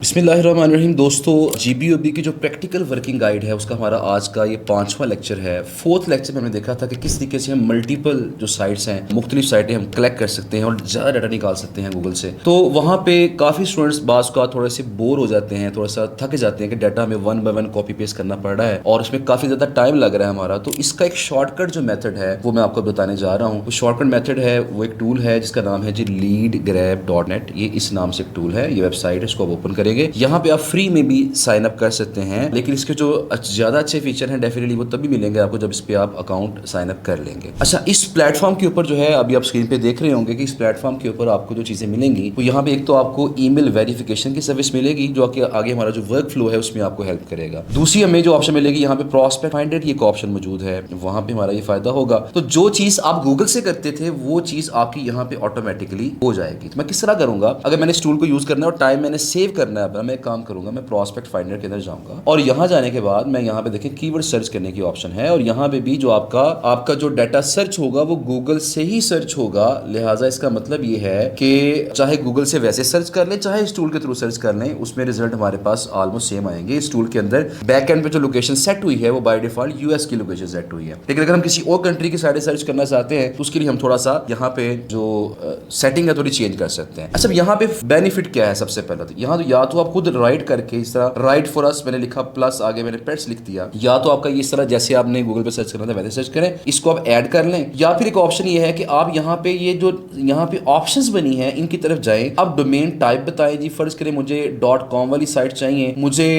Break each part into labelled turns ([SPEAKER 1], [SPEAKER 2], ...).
[SPEAKER 1] बिस्मिल्लाहिर्रहमानिर्रहीम दोस्तों, जीबीओबी की जो प्रैक्टिकल वर्किंग गाइड है उसका हमारा आज का ये 5वां लेक्चर है। 4th लेक्चर में हमने देखा था कि किस तरीके से हम मल्टीपल जो साइट्स हैं, मुख्तलिफ साइटें हम कलेक्ट कर सकते हैं और ज़्यादा डाटा निकाल सकते हैं गूगल से। तो वहाँ पे काफ़ी स्टूडेंट्स बाज़ का थोड़े से बोर हो जाते हैं, थोड़ा सा थक जाते हैं कि डाटा हमें one by one copy paste करना पड़ रहा है और उसमें काफ़ी ज़्यादा टाइम लग रहा है हमारा। तो इसका एक शॉर्टकट जो मेथड है वो मैं आपको बताने जा रहा हूँ। वो शॉर्टकट मेथड है, वो एक टूल है जिसका नाम है जी leadgrab.net। ये इस नाम से एक टूल है, ये वेबसाइट है, इसको आप ओपन करेंगे। यहाँ पे आप फ्री में भी साइन अप कर सकते हैं, लेकिन इसके जो ज़्यादा अच्छे फीचर हैं डेफिनेटली वो तभी मिलेंगे आपको जब इस पे आप अकाउंट साइन अप कर लेंगे। अच्छा, इस प्लेटफॉर्म के ऊपर जो है अभी आप स्क्रीन पे देख रहे होंगे कि इस प्लेटफॉर्म के ऊपर आपको जो चीज़ें मिलेंगी वो यहाँ पे एक तो आपको ईमेल वेरिफिकेशन की सर्विस मिलेगी जो आगे हमारा जो वर्क फ्लो है उसमें आपको हेल्प करेगा। दूसरी हमें जो ऑप्शन मिलेगी यहाँ पे प्रॉस्पेक्ट फाइंडर, ये एक ऑप्शन मौजूद है, वहाँ पे हमारा ये फायदा होगा। तो जो चीज़ आप गूगल से करते थे वो चीज़ आपकी यहाँ पे ऑटोमेटिकली हो जाएगी। तो मैं किस तरह करूँगा, अगर मैंने इस टूल को यूज़ करना है और टाइम मैंने सेव करना है, मैं एक काम करूँगा, मैं प्रॉस्पेक्ट फाइंडर के अंदर जाऊंगा और यहाँ जाने के बाद मैं यहाँ पे देखें कीवर्ड सर्च करने की ऑप्शन है और यहाँ पे भी जो आपका जो डाटा सर्च होगा वो गूगल से ही सर्च होगा। लिहाजा इसका मतलब ये है कि चाहे गूगल से वैसे सर्च कर लें, चाहे इस टूल के थ्रू सर्च कर लें, उसमें रिजल्ट हमारे पास ऑलमोस्ट सेम आएंगे। इस टूल के अंदर बैक एंड पे जो लोकेशन सेट हुई है वो बाय डिफॉल्ट यूएस की लोकेशन सेट हुई है, लेकिन अगर हम किसी और कंट्री की साइड सर्च करना चाहते हैं तो उसके लिए हम थोड़ा सा यहाँ पे जो सेटिंग है थोड़ी चेंज कर सकते हैं। अच्छा, यहाँ पे बेनिफिट क्या है? सबसे पहले तो यहाँ तो या तो आप खुद राइट करके इस तरह राइट फॉर अस मैंने लिखा प्लस आगे मैंने पेट्स लिख दिया, या तो आपका इस तरह जैसे आपने गूगल पे सर्च करना था वैसे सर्च करें, इसको आप ऐड कर लें। या फिर एक ऑप्शन ये है कि आप यहाँ पे ये जो यहाँ पे ऑप्शंस बनी है इनकी तरफ जाएं। अब डोमेन टाइप बताएं जी, फर्ज करें मुझे .com वाली साइट चाहिए, मुझे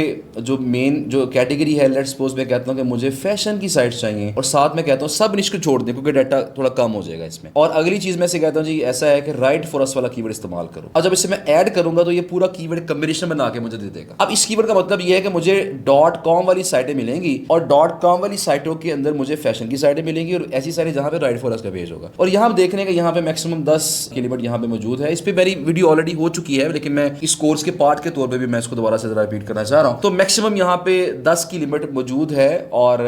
[SPEAKER 1] जो मेन जो कैटेगरी है, लेट्स सपोज मैं कहता हूँ कि मुझे फैशन की साइट चाहिए और साथ में कहता हूँ सब निश को छोड़ दें क्योंकि डाटा थोड़ा कम हो जाएगा इसमें। और अगली चीज मैं से कहता हूँ जी ऐसा है कि राइट फॉर अस वाला कीवर्ड इस्तेमाल करो। और जब इसे मैं ऐड करूंगा तो ये पूरा कीवर्ड कॉम्बिनेशन बना के मुझे दे देगा। अब इस कीवर्ड का मतलब ये है कि मुझे .com वाली साइटें मिलेंगी और .com वाली साइटों के अंदर मुझे फैशन की साइटें मिलेंगी और ऐसी सारी जहां पे राइट फॉर अस का पेज होगा। और यहां देख रहे हैं कि यहां पे मैक्सिमम 10 की लिमिट यहां पे मौजूद है। इस पे मेरी वीडियो ऑलरेडी हो चुकी है, लेकिन मैं इस कोर्स के पार्ट के तौर पे भी मैं इसको दोबारा से जरा रिपीट करना चाह रहा हूं। तो मैक्सिमम यहां पे 10 की लिमिट मौजूद है और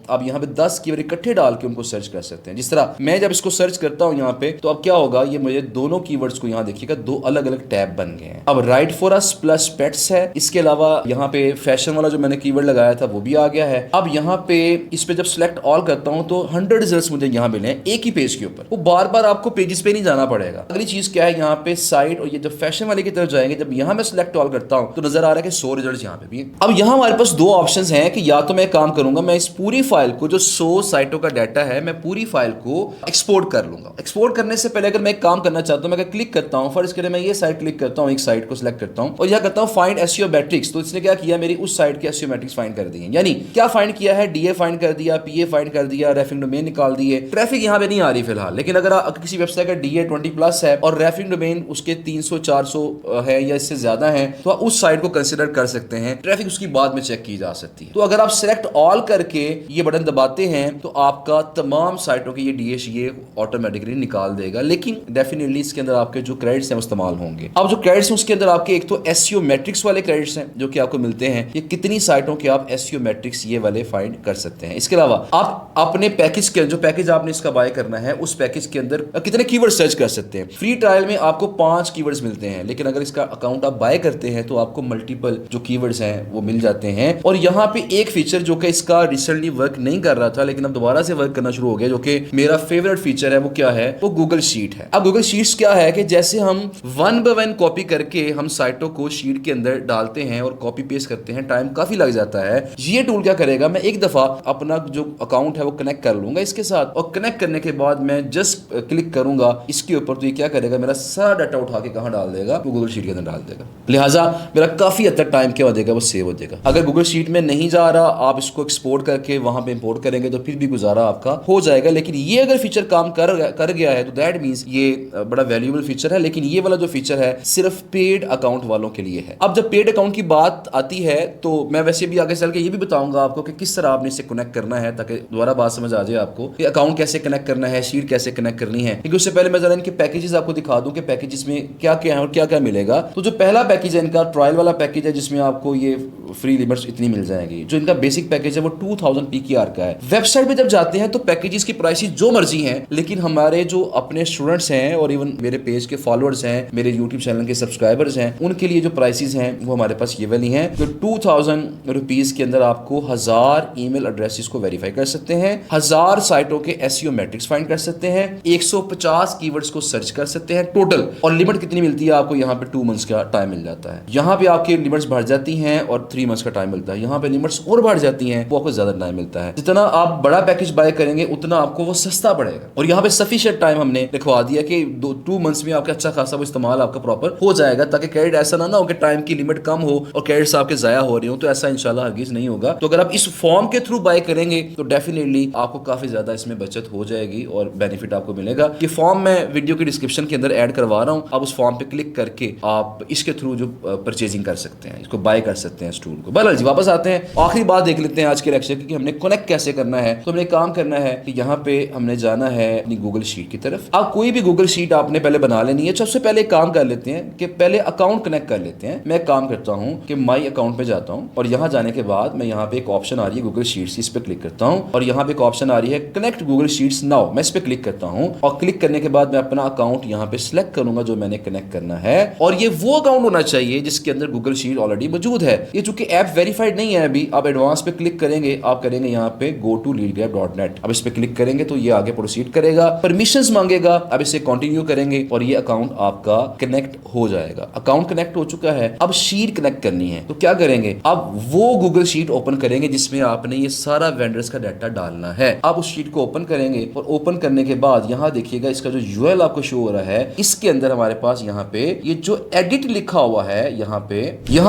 [SPEAKER 1] अब यहां पे 10 कीवर्ड इकट्ठे डाल के उनको सर्च कर सकते हैं। जिस तरह मैं जब इसको सर्च करता हूं यहां पे, तो अब क्या होगा, ये मुझे दोनों कीवर्ड्स को यहां देखिएगा दो अलग अलग टैब बन गए हैं। अब right for us plus pets है, इसके अलावा यहां पे फैशन वाला जो मैंने कीवर्ड लगाया था वो भी आ गया है। अब यहाँ पे इस पे जब सिलेक्ट ऑल करता हूँ तो 100 रिजल्ट्स मुझे यहाँ मिले हैं एक ही पेज के ऊपर। वो बार बार आपको पेजेस पे नहीं जाना पड़ेगा। अगली चीज क्या है, यहाँ पे साइट और ये जब फैशन वाले की तरफ जाएंगे, जब यहाँ मैं सिलेक्ट ऑल करता हूँ तो नजर आ रहा है कि 100 रिजल्ट्स यहाँ पे भी हैं। अब यहाँ हमारे पास दो ऑप्शंस हैं कि या तो मैं काम करूंगा, मैं इस पूरी फाइल को जो 100 साइटों का डाटा है मैं पूरी फाइल को एक्सपोर्ट कर लूंगा। एक्सपोर्ट करने से पहले अगर मैं एक काम करना चाहता हूँ, मैं क्लिक करता हूँ, फर्ज करें मैं ये साइट क्लिक करता हूँ, एक साइट को सिलेक्ट करता हूँ और यह करता हूँ फाइंड एसईओ मैट्रिक्स। तो इसने क्या किया, मेरी उस साइट के एसईओ मैट्रिक्स फाइंड कर दिए। यानी क्या फाइंड किया है, डीए फाइंड कर दिया, पीए फाइंड कर दिया, रैफिंग डोमेन निकाल दिए। ट्रैफिक यहाँ पे नहीं आ रही फिलहाल, लेकिन अगर किसी वेबसाइट का डीए 20+ है और रैफिंग डोमेन उसके 300-400 है या इससे ज्यादा है तो आप उस साइट को कंसिडर कर सकते हैं। ट्रैफिक उसकी बाद में चेक की जा सकती है। तो अगर आप सिलेक्ट ऑल करके ये बटन दबाते हैं तो आपका तमाम साइटों की ये डीएश ये ऑटोमेटिकली निकाल देगा, लेकिन डेफिनेटली इसके अंदर आपके जो क्रेडिट्स हैं इस्तेमाल होंगे। अब जो क्रेडिट्स हैं उसके अंदर आपके एक तो एसईओ मैट्रिक्स वाले क्रेडिट्स हैं जो कि आपको मिलते हैं, ये कितनी साइटों के आप एसईओ मैट्रिक्स ये वाले फाइंड कर सकते हैं। इसके अलावा आप अपने पैकेज के जो पैकेज आपने इसका बाय करना है उस पैकेज के अंदर कितने कीवर्ड सर्च कर सकते हैं। फ्री ट्रायल में आपको 5 कीवर्ड्स मिलते हैं, लेकिन अगर इसका अकाउंट आप बाय करते हैं तो आपको मल्टीपल जो कीवर्ड्स हैं वो मिल जाते हैं। और यहाँ पे एक फीचर जो कि इसका रिसेंटली वर्क नहीं कर रहा था लेकिन अब दोबारा से वर्क करना शुरू हो गया, जो कि मेरा फेवरेट फीचर है, वो क्या है, वो गूगल शीट है। अब गूगल शीट्स क्या है कि जैसे हम वन बाय वन कॉपी करके हम साइटों को शीट के अंदर डालते हैं और कॉपी पेस्ट करते हैं, टाइम काफी लग जाता है। ये टूल क्या करेगा, मैं एक दफा अपना जो अकाउंट है वो कनेक्ट कर लूंगा इसके साथ और कनेक्ट करने के बाद मैं जस्ट क्लिक करूंगा इसके ऊपर, तो ये क्या करेगा, मेरा सारा डाटा उठा के कहां डाल देगा, वो गूगल शीट के अंदर डाल देगा। लिहाजा मेरा काफी हद तक टाइम क्या हो जाएगा, वो सेव हो जाएगा। अगर गूगल शीट में नहीं जा रहा, आप इसको एक्सपोर्ट करके वहां पे इंपोर्ट करेंगे तो फिर भी गुजारा आपका हो जाएगा। लेकिन ये अगर फीचर काम कर गया है तो दैट मींस ये बड़ा वैल्यूएबल फीचर है। लेकिन ये वाला जो फीचर है सिर्फ पेड अकाउंट वालों के लिए है। अब जब पेड अकाउंट की बात आती है तो मैं वैसे भी आगे चल के ये भी बताऊंगा आपको कि किस तरह आपने इसे कनेक्ट करना है, ताकि दोबारा बात समझ आ जाए आपको कि अकाउंट कैसे कनेक्ट करना है, शीट कैसे कनेक्ट करनी है। क्योंकि उससे पहले मैं जरा इनके पैकेजेस आपको दिखा दूं कि पैकेजेस में क्या क्या है और क्या क्या मिलेगा। तो जो पहला पैकेज है इनका ट्रायल वाला पैकेज है, जिसमें आपको ये फ्री लिमिट्स इतनी मिल जाएगी। जो इनका बेसिक पैकेज है वो 2000 PKR का है। वेबसाइट पे जब जाते हैं तो पैकेजेस की प्राइसेस जो मर्जी हैं, लेकिन हमारे जो अपने स्टूडेंट्स हैं और इवन मेरे पेज के फॉलोअर्स हैं, मेरे यूट्यूब चैनल के सब्सक्राइबर्स हैं, उनके लिए जो प्राइसेस हैं वो हमारे पास ये वाली हैं। तो 2000 रुपीज के अंदर आपको 1000 ईमेल एड्रेसेस को वेरीफाई कर सकते हैं, 1000 साइटों के एसईओ मैट्रिक्स फाइंड कर सकते हैं, 150 कीवर्ड्स को सर्च कर सकते हैं टोटल। और लिमिट कितनी मिलती है आपको? यहाँ पे 2 मंथ्स का टाइम मिल जाता है। यहाँ पे आपकी लिमिट्स बढ़ जाती हैं और 3 मंथ्स का टाइम मिलता है। यहाँ पे लिमिट्स और बढ़ जाती हैं, वो आपको ज्यादा टाइम मिलता है। जितना आप बड़ा पैकेज बाय करेंगे उतना आपको वो सस्ता पड़ेगा। और यहाँ पे सफिशिएंट टाइम हमने लिखवा दिया कि 2 मंथ्स में आपका अच्छा खासा वो इस्तेमाल आपका प्रॉपर हो जाएगा, ताकि क्रेडिट ऐसा ना हो कि टाइम की लिमिट कम हो और क्रेडिट्स आपके जाया हो रहे हो। तो ऐसा इंशाल्लाह हरगिज नहीं होगा। तो अगर आप इस फॉर्म के थ्रू बाय करेंगे तो डेफिनेटली आपको काफी ज्यादा इसमें बचत हो जाएगी और बेनिफिट आपको मिलेगा। ये फॉर्म मैं वीडियो के डिस्क्रिप्शन के अंदर ऐड करवा रहा हूँ। आप उस फॉर्म पे क्लिक करके आप इसके थ्रू जो परचेजिंग कर सकते हैं, इसको बाय कर सकते हैं इस टूल को। बहरहाल जी वापस आते हैं, आखिरी बात देख लेते हैं आज के लेक्चर की कि हमने कनेक्ट कैसे करना है। तो हमने काम करना है कि यहाँ पे हमने जाना है अपनी गूगल शीट की तरफ। अब कोई भी गूगल शीट आपने पहले बना लेनी है। सबसे पहले काम कर लेते हैं कि पहले अकाउंट कनेक्ट कर लेते हैं। मैं काम करता हूँ कि माई अकाउंट पे जाता हूँ और यहाँ जाने के बाद मैं यहाँ पे एक ऑप्शन आ रही है गूगल शीट्स, इस पे क्लिक करता हूँ और यहाँ पे एक ऑप्शन आ रही है कनेक्ट गूगल शीट्स नाउ। मैं इस पे क्लिक करता हूँ और क्लिक करने के बाद मैं अपना अकाउंट यहाँ पे सिलेक्ट करूंगा जो मैंने कनेक्ट करना है। और ये वो अकाउंट होना चाहिए जिसके अंदर गूगल शीट ऑलरेडी मौजूद है। ये चूंकि ऐप वेरीफाइड नहीं है अभी, आप एडवांस पे क्लिक करेंगे, आप करेंगे यहाँ पे गो टू leadgrab.net। अब इस पे क्लिक करेंगे तो ये आगे प्रोसीड करेगा, परमिशंस मांगेगा, अब इसे कंटिन्यू करेंगे और ये अकाउंट आपका कनेक्ट हो जाएगा। अकाउंट कनेक्ट हो चुका है, अब शीट कनेक्ट करनी है। तो क्या करेंगे? अब वो गूगल शीट ओपन करेंगे जिसमें आपने ये सारा वेंडर्स का डाटा डालना है। अब उस शीट को ओपन करेंगे और ओपन करने के बाद यहाँ देखिएगा इसका जो यूआरएल आपको शो हो रहा है, इसके अंदर हमारे पास यहाँ पे ये जो एडिट लिखा हुआ है, यहाँ पे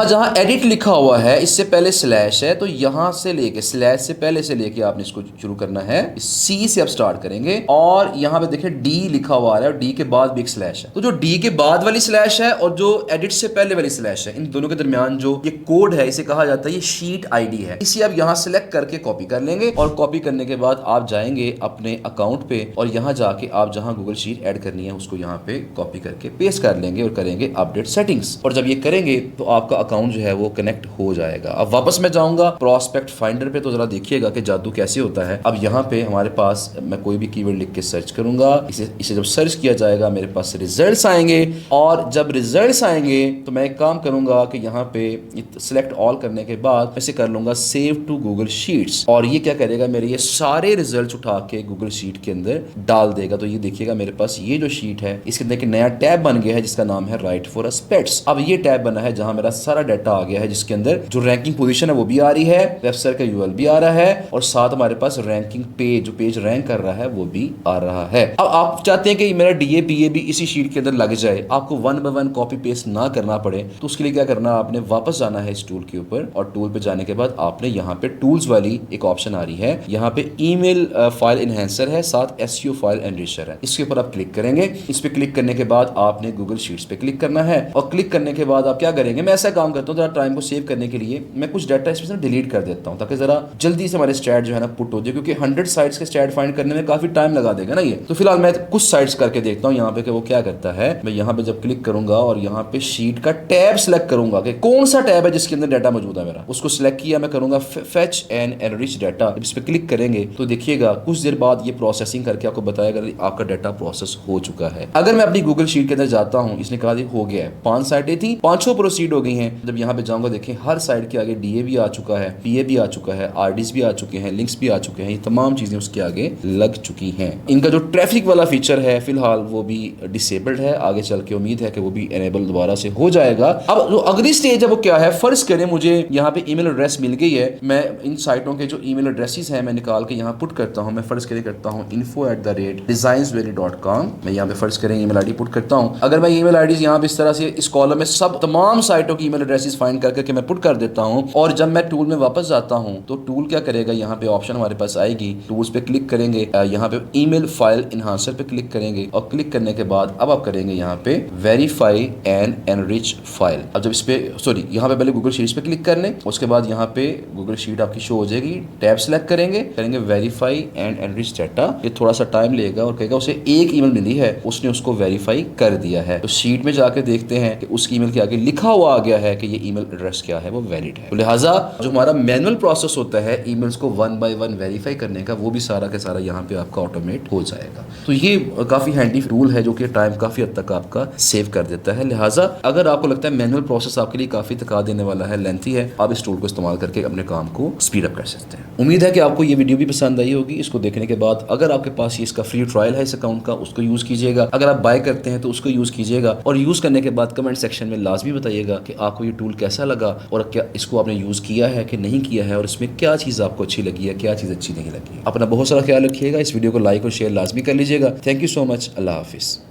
[SPEAKER 1] जहाँ एडिट लिखा हुआ है इससे पहले स्लैश है, तो यहाँ से लेके स्लैश से पहले से लेके आपने इसको शुरू करना है। सी से आप स्टार्ट करेंगे और यहाँ पे देखिए डी लिखा हुआ है और डी के बाद भी एक स्लैश है। तो जो डी के बाद वाली स्लैश है और जो एडिट से पहले वाली स्लैश है, इन दोनों के दरमियान जो ये कोड है इसे कहा जाता है ये शीट आईडी है। इसे आप यहाँ सेलेक्ट करके कॉपी कर लेंगे और कॉपी करने के बाद आप जाएंगे अपने अकाउंट पे और यहाँ जाके आप जहाँ गूगल शीट ऐड करनी है उसको यहाँ पे कॉपी करके पेस्ट कर लेंगे और करेंगे अपडेट सेटिंग्स। और जब ये करेंगे तो आपका अकाउंट जो है वो कनेक्ट हो जाएगा। अब वापस मैं जाऊंगा प्रोस्पेक्ट फाइंडर पे, तो जरा देखिएगा कि जादू कैसे होता है। अब यहाँ पे हमारे पास मैं कोई भी कीवर्ड लिख के सर्च करूंगा, इसे जब सर्च किया जाएगा मेरे पास रिजल्ट्स आएंगे और जब रिजल्ट्स आएंगे तो मैं एक काम करूंगा कि यहाँ पे सिलेक्ट ऑल करने के बाद मैं इसे कर लूंगा सेव टू गूगल शीट्स और ये क्या करेगा, मेरे ये सारे रिजल्ट उठा के गूगल शीट के अंदर डाल देगा। तो ये देखिएगा मेरे पास ये जो शीट है इसके अंदर एक नया टैब बन गया है जिसका नाम है राइट फॉर एस्पेक्ट्स। अब ये टैब बना है जहां मेरा सारा डाटा आ गया है, जिसके अंदर जो रैंकिंग पोजीशन है वो भी आ रही है, वेबसाइट का यूआरएल भी आ रहा है और साथ हमारे पास रैंकिंग पेज, जो पेज रैंक कर रहा है वो भी आ रहा है। अब आप चाहते हैं कि मेरा डीए भी इसी शीट के अंदर लग जाए, आपको 1 बाय 1 कॉपी पेस्ट ना करना पड़े, तो उसके लिए क्या करना, आपने वापस जाना है इस टूल के ऊपर और टूल पे जाने के बाद आपने यहाँ पे टूल्स वाली एक ऑप्शन आ रही है, यहाँ पे ईमेल फाइल एनहेंसर है, साथ एसईओ फाइल एनरिचर है, इसके ऊपर आप क्लिक करेंगे। इस पे क्लिक करने के बाद आपने गूगल शीट्स पे क्लिक करना है और क्लिक करने के बाद आप क्या करेंगे, मैं ऐसा काम करता हूँ जरा टाइम को सेव करने के लिए मैं कुछ डाटा इसमें डिलीट कर देता हूँ ताकि जरा जल्दी से हमारे स्टैट जो है ना पुट हो जाए, क्योंकि 100 साइट्स के स्टैट फाइंड करने में काफी टाइम लगा देगा ना ये। तो फिलहाल मैं कुछ साइट्स करके देखता हूँ यहाँ पे कि वो क्या करता है। मैं यहाँ पे जब क्लिक करूंगा और यहाँ पे शीट का टैब सेलेक्ट करूंगा कि कौन सा टैब है जिसके अंदर डाटा मौजूद है मेरा, उसको सिलेक्ट किया, मैं करूंगा फेच एंड एनरिच डाटा। इस पे क्लिक करेंगे तो देखिएगा कुछ देर बाद ये प्रोसेसिंग करके आपको बताएगा आपका डाटा प्रोसेस हो चुका है। अगर मैं अपनी गूगल शीट के अंदर जाता हूँ, इसने कहा हो गया है, 5 साइटें थी, 5 प्रोसीड हो गई हैं। जब यहाँ पे जाऊंगा देखें हर साइट के आगे डीए भी आ चुका है, पीए भी आ चुका है, आरडीज भी आ चुके हैं, लिंक्स भी आ चुके हैं, ये तमाम चीजें उसके आगे लग चुकी हैं। इनका जो ट्रैफिक वाला फीचर है फिलहाल वो भी डिसेबल्ड है, आगे चल के उम्मीद है कि वो भी एनेबल दोबारा से हो जाएगा। अब जो अगली स्टेज है वो क्या है, फर्ज करें मुझे यहाँ पे ईमेल एड्रेस मिल गई है, मैं इन साइटों के जो ईमेल एड्रेसेस हैं मैं निकाल के यहाँ पुट करता हूँ। मैं फर्ज करें करता हूँ info@designsvalley.com, मैं यहाँ पे फर्ज करें ईमेल आईडी पुट करता हूँ। अगर मैं ईमेल आईडी यहाँ पे इस तरह से इस कॉलम में सब तमाम साइटों की ईमेल एड्रेसेस फाइंड करके मैं पुट कर देता हूँ और जब मैं टूल में वापस जाता हूँ तो टूल क्या करेगा, यहाँ पे ऑप्शन हमारे पास आएगी, टूल्स पे क्लिक करेंगे, यहाँ पे ईमेल फाइल इनहांसर पे क्लिक करेंगे और क्लिक करने के बाद अब आप करेंगे यहाँ पे वेरीफाई एंड एनरिच फाइल। अब जब इस पे यहाँ पे पहले गूगल शीट्स पे क्लिक करने, उसके बाद यहाँ पे गूगल शीट आपकी शो हो जाएगी, टैब सेलेक्ट करेंगे वेरीफाई एंड एनरिच डाटा। ये थोड़ा सा टाइम लेगा और कहेगा उसे एक ईमेल मिली है, उसने उसको वेरीफाई कर दिया है। तो शीट में जाके देखते हैं कि उस ईमेल के आगे लिखा हुआ आ गया है कि ये ईमेल एड्रेस क्या है, वो वैलिड है। तो लिहाजा जो हमारा मैनुअल प्रोसेस होता है ईमेल्स को 1 बाय 1 वेरीफाई करने का, वो भी सारा का सारा यहाँ पे आपका ऑटोमेट हो जाएगा। तो ये काफी हैंडी टूल है जो कि टाइम काफी हद तक आपका सेव कर देता है। लिहाजा अगर आपको आपको लगता है मैनुअल प्रोसेस आपके लिए काफ़ी थका देने वाला है, लेंथी है, आप इस टूल को इस्तेमाल करके अपने काम को स्पीड अप कर सकते हैं। उम्मीद है कि आपको ये वीडियो भी पसंद आई होगी। इसको देखने के बाद अगर आपके पास ये इसका फ्री ट्रायल है इस अकाउंट का, उसको यूज़ कीजिएगा। अगर आप बाय करते हैं तो उसको यूज़ कीजिएगा, और यूज़ करने के बाद कमेंट सेक्शन में लाजमी बताइएगा कि आपको ये टूल कैसा लगा और क्या इसको आपने यूज़ किया है कि नहीं किया है, और इसमें क्या चीज़ आपको अच्छी लगी है, क्या चीज़ अच्छी नहीं लगी। अपना बहुत सारा ख्याल रखिएगा। इस वीडियो को लाइक और शेयर लाजमी कर लीजिएगा। Thank you so much. अल्लाह हाफिज़।